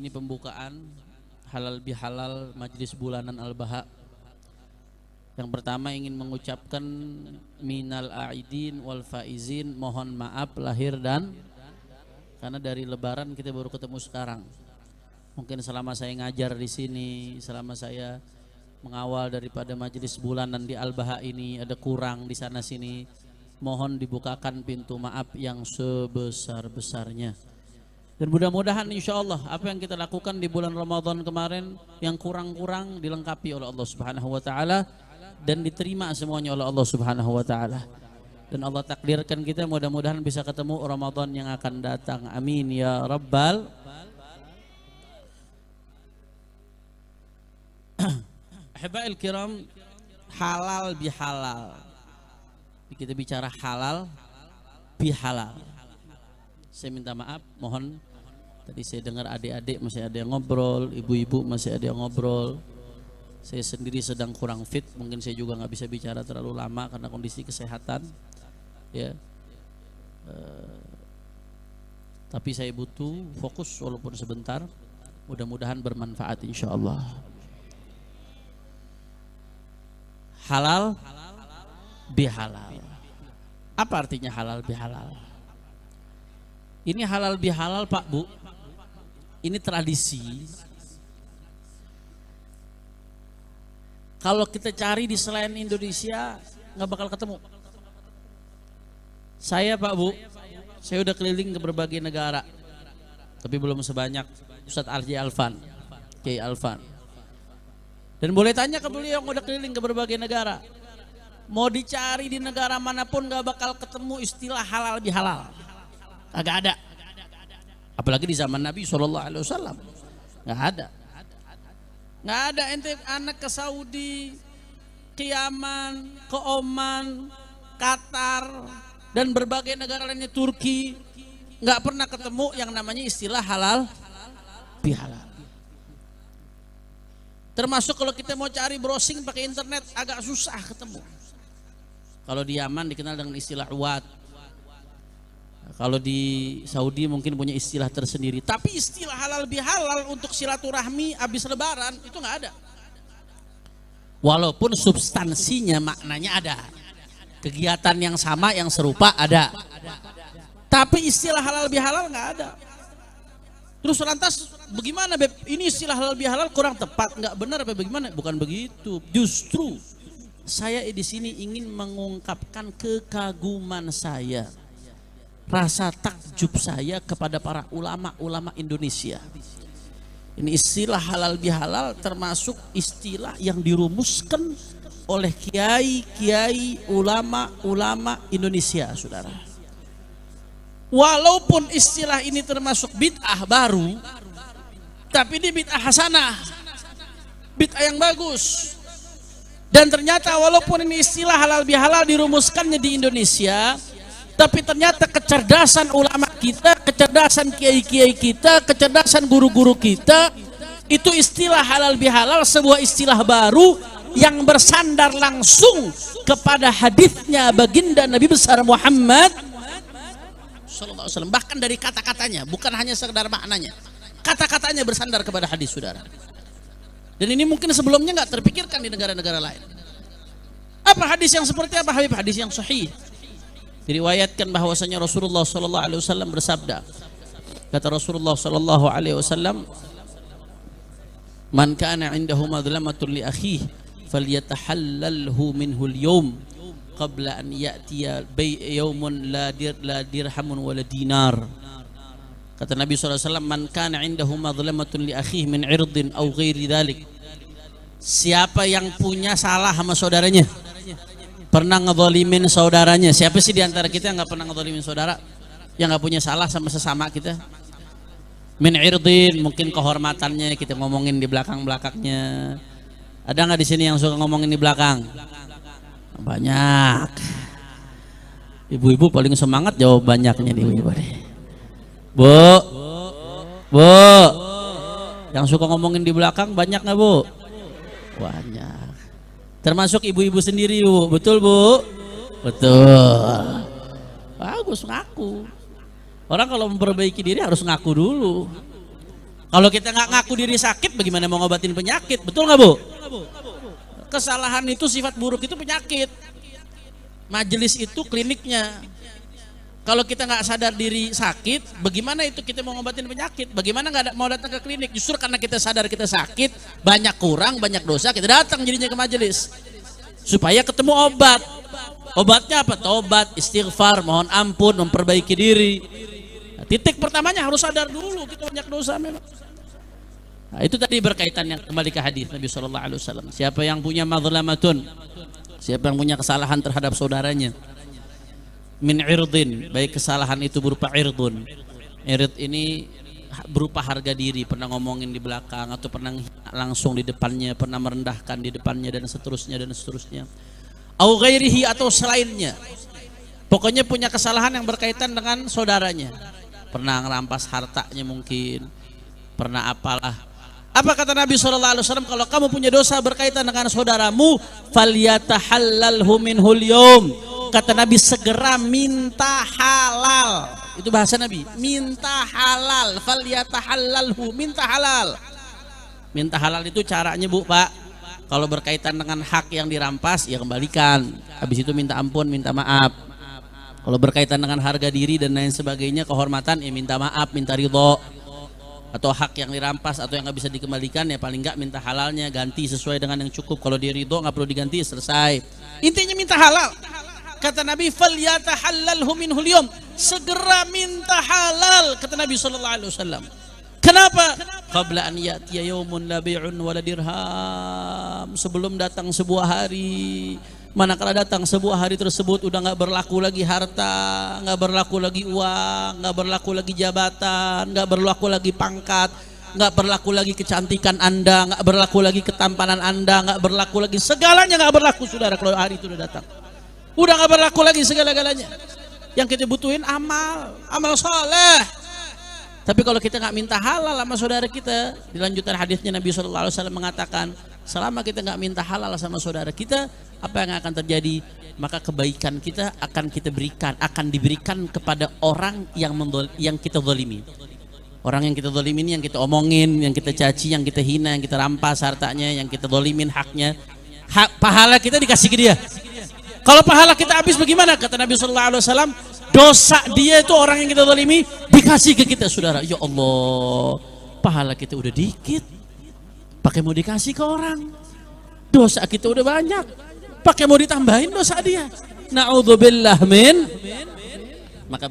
Ini pembukaan halal bihalal Majelis Bulanan Al-Baha. Yang pertama ingin mengucapkan minal aidin wal faizin, mohon maaf lahir dan karena dari lebaran kita baru ketemu sekarang. Mungkin selama saya ngajar di sini, selama saya mengawal daripada majelis bulanan di Al-Baha ini ada kurang di sana sini, mohon dibukakan pintu maaf yang sebesar-besarnya. Dan mudah-mudahan insya Allah apa yang kita lakukan di bulan Ramadan kemarin yang kurang-kurang dilengkapi oleh Allah Subhanahu wa taala dan diterima semuanya oleh Allah Subhanahu wa taala. Dan Allah takdirkan kita mudah-mudahan bisa ketemu Ramadan yang akan datang. Amin ya rabbal. Ahiba'il kiram, halal bihalal. Kita bicara halal bihalal. Saya minta maaf, mohon tadi saya dengar adik-adik masih ada yang ngobrol, ibu-ibu masih ada yang ngobrol. Saya sendiri sedang kurang fit, mungkin saya juga nggak bisa bicara terlalu lama karena kondisi kesehatan. Ya, tapi saya butuh fokus walaupun sebentar. Mudah-mudahan bermanfaat insya Allah. Halal bihalal. Apa artinya halal bihalal? Ini halal bihalal Pak Bu. Ini tradisi. Kalau kita cari di selain Indonesia nggak bakal ketemu. Saya Pak Bu, saya udah keliling ke berbagai negara, tapi belum sebanyak Ustadz Arji Alfan, Kiai Alfan. Dan boleh tanya ke beliau yang udah keliling ke berbagai negara, mau dicari di negara manapun gak bakal ketemu istilah halal bihalal. Agak ada. Apalagi di zaman Nabi SAW. Gak ada. Gak ada ente anak ke Saudi, ke Yaman, ke Oman, Qatar, dan berbagai negara lainnya, Turki, gak pernah ketemu yang namanya istilah halal bihalal. Termasuk kalau kita mau cari browsing pakai internet agak susah ketemu. Kalau di Yaman dikenal dengan istilah uwat. Kalau di Saudi mungkin punya istilah tersendiri. Tapi istilah halal bihalal untuk silaturahmi habis lebaran itu nggak ada. Walaupun substansinya maknanya ada. Kegiatan yang sama yang serupa ada. Tapi istilah halal bihalal nggak ada. Terus lantas bagaimana Beb? Ini istilah halal bihalal kurang tepat, nggak benar apa bagaimana? Bukan begitu. Justru saya di sini ingin mengungkapkan kekaguman saya, rasa takjub saya kepada para ulama-ulama Indonesia. Ini istilah halal bihalal termasuk istilah yang dirumuskan oleh kiai-kiai ulama-ulama Indonesia, saudara. Walaupun istilah ini termasuk bid'ah baru, tapi ini bid'ah hasanah, bid'ah yang bagus. Dan ternyata walaupun ini istilah halal bihalal dirumuskannya di Indonesia, tapi ternyata kecerdasan ulama kita, kecerdasan kiai-kiai kita, kecerdasan guru-guru kita, itu istilah halal bihalal sebuah istilah baru yang bersandar langsung kepada hadisnya baginda Nabi besar Muhammad sallallahu alaihi wasallam. Bahkan dari kata-katanya, bukan hanya sekedar maknanya, kata-katanya bersandar kepada hadis, saudara. Dan ini mungkin sebelumnya nggak terpikirkan di negara-negara lain. Apa hadis yang seperti apa Habib? Hadis yang sahih. Diriwayatkan bahwasanya Rasulullah sallallahu alaihi wasallam bersabda. Kata Rasulullah sallallahu alaihi wasallam, "Man kana 'indahu madlamatun li akhihi falyatahallalhu minhu al-yawm qabla an ya'tiya yawmun la dirhamun wala dinar." Kata Nabi SAW, man kana indahu madlamatun li akhihi min irdin aw ghairi dhalik. Siapa yang punya salah sama saudaranya, pernah ngezalimin saudaranya. Siapa sih diantara kita yang gak pernah ngezalimin saudara, yang gak punya salah sama sesama kita? Min irdin, mungkin kehormatannya kita ngomongin di belakang-belakangnya. Ada gak di sini yang suka ngomongin di belakang? Banyak. Ibu-ibu paling semangat jawab banyaknya nih ibu-ibu. Bu, yang suka ngomongin di belakang banyak nggak Bu? Banyak. Termasuk ibu-ibu sendiri Bu, betul Bu? Betul. Bagus, ngaku. Orang kalau memperbaiki diri harus ngaku dulu. Kalau kita nggak ngaku diri sakit, bagaimana mau ngobatin penyakit? Betul nggak, Bu? Kesalahan itu, sifat buruk itu penyakit. Majelis itu kliniknya. Kalau kita nggak sadar diri sakit, bagaimana itu kita mau ngobatin penyakit? Bagaimana nggak mau datang ke klinik? Justru karena kita sadar kita sakit, banyak kurang, banyak dosa, kita datang jadinya ke majelis supaya ketemu obat. Obatnya apa? Tobat, istighfar, mohon ampun, memperbaiki diri. Nah, titik pertamanya harus sadar dulu kita banyak dosa memang. Nah, itu tadi berkaitan yang kembali ke hadis Nabi SAW. Siapa yang punya mazlamatun, siapa yang punya kesalahan terhadap saudaranya, min irdin, baik kesalahan itu berupa irdun. Ird ini berupa harga diri, pernah ngomongin di belakang atau pernah langsung di depannya, pernah merendahkan di depannya dan seterusnya dan seterusnya. Au ghairihi, atau selainnya. Pokoknya punya kesalahan yang berkaitan dengan saudaranya. Pernah ngerampas hartanya mungkin, pernah apalah. Apa kata Nabi SAW? Kalau kamu punya dosa berkaitan dengan saudaramu, falyatahallalhu minhul yawm. Kata Nabi, segera minta halal. Itu bahasa Nabi, minta halal. Falyatahallalhu, minta halal. Minta halal itu caranya, Bu, Pak. Kalau berkaitan dengan hak yang dirampas, ya kembalikan. Habis itu minta ampun, minta maaf. Kalau berkaitan dengan harga diri dan lain sebagainya, kehormatan, ya minta maaf, minta ridho. Atau hak yang dirampas atau yang nggak bisa dikembalikan, ya paling nggak minta halalnya, ganti sesuai dengan yang cukup. Kalau dia ridho nggak perlu diganti, selesai. Intinya minta halal. Kata Nabi, falyatahallalhu minhul yawm, segera minta halal, kata Nabi SAW. Kenapa? Qabla an ya'tiya yawmun la bi'un wala dirham, sebelum datang sebuah hari. Manakala datang sebuah hari tersebut udah nggak berlaku lagi harta, nggak berlaku lagi uang, nggak berlaku lagi jabatan, nggak berlaku lagi pangkat, nggak berlaku lagi kecantikan Anda, nggak berlaku lagi ketampanan Anda, nggak berlaku lagi segalanya, nggak berlaku, saudara, kalau hari itu udah datang. Udah gak berlaku lagi segala-galanya. Yang kita butuhin amal soleh. Tapi kalau kita gak minta halal sama saudara kita, di lanjutan hadisnya Nabi SAW mengatakan, selama kita gak minta halal sama saudara kita, apa yang akan terjadi? Maka kebaikan kita akan kita berikan, akan diberikan kepada orang yang kita zalimi. Orang yang kita zalimin, yang kita omongin, yang kita caci, yang kita hina, yang kita rampas hartanya, yang kita zalimin haknya, pahala kita dikasih ke dia. Kalau pahala kita habis bagaimana? Kata Nabi SAW, dosa dia itu orang yang kita zalimi dikasih ke kita, saudara. Ya Allah, pahala kita udah dikit, pakai mau dikasih ke orang. Dosa kita udah banyak, pakai mau ditambahin dosa dia. Na'udzubillah min. Maka